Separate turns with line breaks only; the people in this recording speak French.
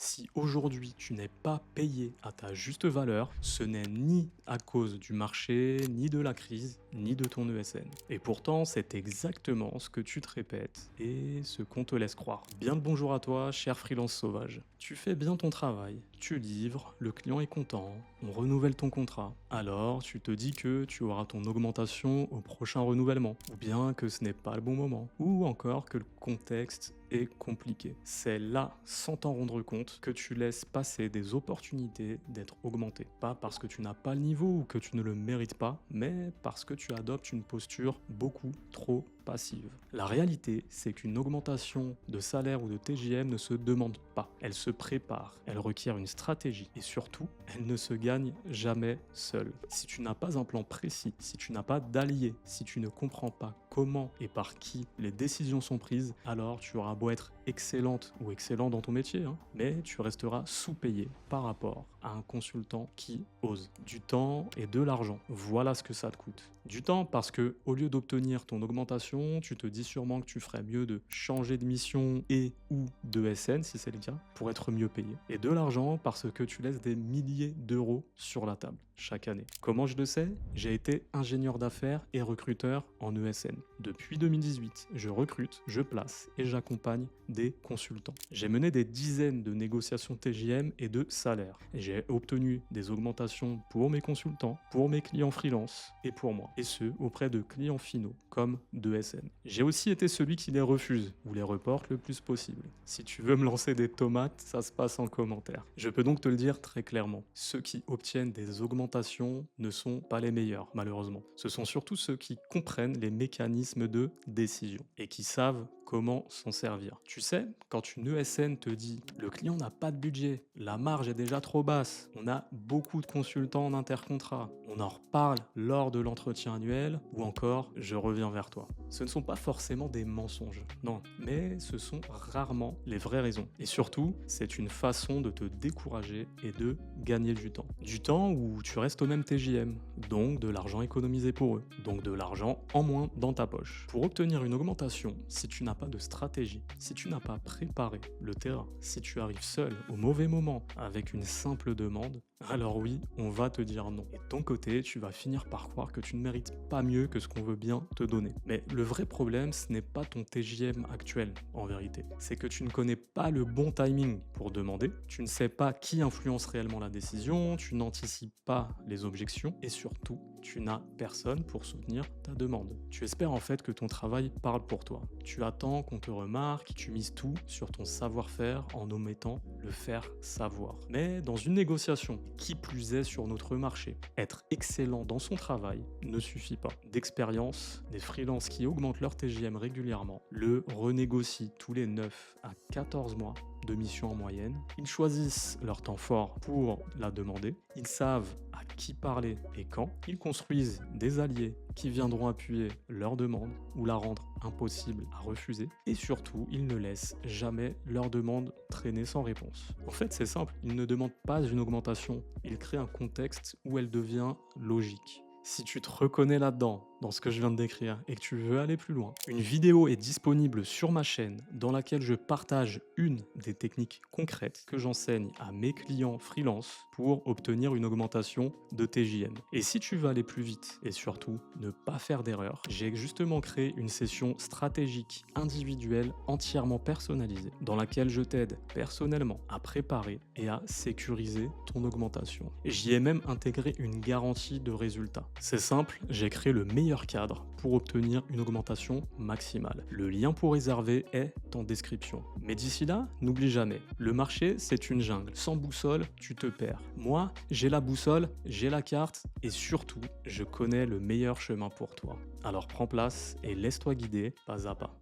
Si aujourd'hui tu n'es pas payé à ta juste valeur, ce n'est ni à cause du marché, ni de la crise, ni de ton ESN. Et pourtant, c'est exactement ce que tu te répètes et ce qu'on te laisse croire. Bien le bonjour à toi, cher freelance sauvage. Tu fais bien ton travail, tu livres, le client est content, on renouvelle ton contrat. Alors, tu te dis que tu auras ton augmentation au prochain renouvellement, ou bien que ce n'est pas le bon moment, ou encore que le contexte est compliqué. C'est là, sans t'en rendre compte, que tu laisses passer des opportunités d'être augmenté. Pas parce que tu n'as pas le niveau ou que tu ne le mérites pas, mais parce que tu adoptes une posture beaucoup trop passive. La réalité, c'est qu'une augmentation de salaire ou de TJM ne se demande pas. Elle se prépare, elle requiert une stratégie et surtout, elle ne se gagne jamais seule. Si tu n'as pas un plan précis, si tu n'as pas d'allié, si tu ne comprends pas comment et par qui les décisions sont prises, alors tu auras beau être excellente ou excellent dans ton métier, mais tu resteras sous-payé par rapport à un consultant qui ose. Du temps et de l'argent, voilà ce que ça te coûte. Du temps parce que au lieu d'obtenir ton augmentation, tu te dis sûrement que tu ferais mieux de changer de mission et ou de SN si c'est le cas pour être mieux payé. Et de l'argent parce que tu laisses des milliers d'euros sur la table chaque année. Comment je le sais? J'ai été ingénieur d'affaires et recruteur en ESN. Depuis 2018, je recrute, je place et j'accompagne des consultants. J'ai mené des dizaines de négociations TJM et de salaires. Et j'ai obtenu des augmentations pour mes consultants, pour mes clients freelance et pour moi. Et ce, auprès de clients finaux comme de SN. J'ai aussi été celui qui les refuse ou les reporte le plus possible. Si tu veux me lancer des tomates, ça se passe en commentaire. Je peux donc te le dire très clairement. Ceux qui obtiennent des augmentations ne sont pas les meilleurs, malheureusement. Ce sont surtout ceux qui comprennent les mécanismes de décision et qui savent comment s'en servir. Tu sais, quand une ESN te dit le client n'a pas de budget, la marge est déjà trop basse, on a beaucoup de consultants en intercontrat, on en reparle lors de l'entretien annuel ou encore je reviens vers toi. Ce ne sont pas forcément des mensonges, non, mais ce sont rarement les vraies raisons. Et surtout, c'est une façon de te décourager et de gagner du temps. Du temps où tu restes au même TJM, donc de l'argent économisé pour eux, donc de l'argent en moins dans ta poche. Pour obtenir une augmentation, si tu n'as pas de stratégie, si tu n'as pas préparé le terrain, si tu arrives seul au mauvais moment avec une simple demande, alors oui, on va te dire non. Et de ton côté, tu vas finir par croire que tu ne mérites pas mieux que ce qu'on veut bien te donner. Mais le vrai problème, ce n'est pas ton TJM actuel, en vérité. C'est que tu ne connais pas le bon timing pour demander, tu ne sais pas qui influence réellement la décision, tu n'anticipes pas les objections et surtout, tu n'as personne pour soutenir ta demande. Tu espères en fait que ton travail parle pour toi. Tu attends qu'on te remarque, tu mises tout sur ton savoir-faire en omettant le faire savoir. Mais dans une négociation, qui plus est sur notre marché, être excellent dans son travail ne suffit pas. D'expérience, des freelances qui augmentent leur TJM régulièrement le renégocient tous les 9 à 14 mois de mission en moyenne. Ils choisissent leur temps fort pour la demander. Ils savent à qui parler et quand. Ils construisent des alliés qui viendront appuyer leur demande ou la rendre impossible à refuser. Et surtout, ils ne laissent jamais leur demande traîner sans réponse. En fait, c'est simple. Ils ne demandent pas une augmentation. Ils créent un contexte où elle devient logique. Si tu te reconnais là-dedans, dans ce que je viens de décrire, et que tu veux aller plus loin, une vidéo est disponible sur ma chaîne dans laquelle je partage une des techniques concrètes que j'enseigne à mes clients freelance pour obtenir une augmentation de TJM. Et si tu veux aller plus vite et surtout ne pas faire d'erreur, j'ai justement créé une session stratégique individuelle entièrement personnalisée dans laquelle je t'aide personnellement à préparer et à sécuriser ton augmentation. J'y ai même intégré une garantie de résultat. C'est simple, j'ai créé le meilleur cadre pour obtenir une augmentation maximale. Le lien pour réserver est en description. Mais d'ici là, n'oublie jamais, le marché c'est une jungle. Sans boussole, tu te perds. Moi, j'ai la boussole, j'ai la carte et surtout, je connais le meilleur chemin pour toi. Alors prends place et laisse-toi guider pas à pas.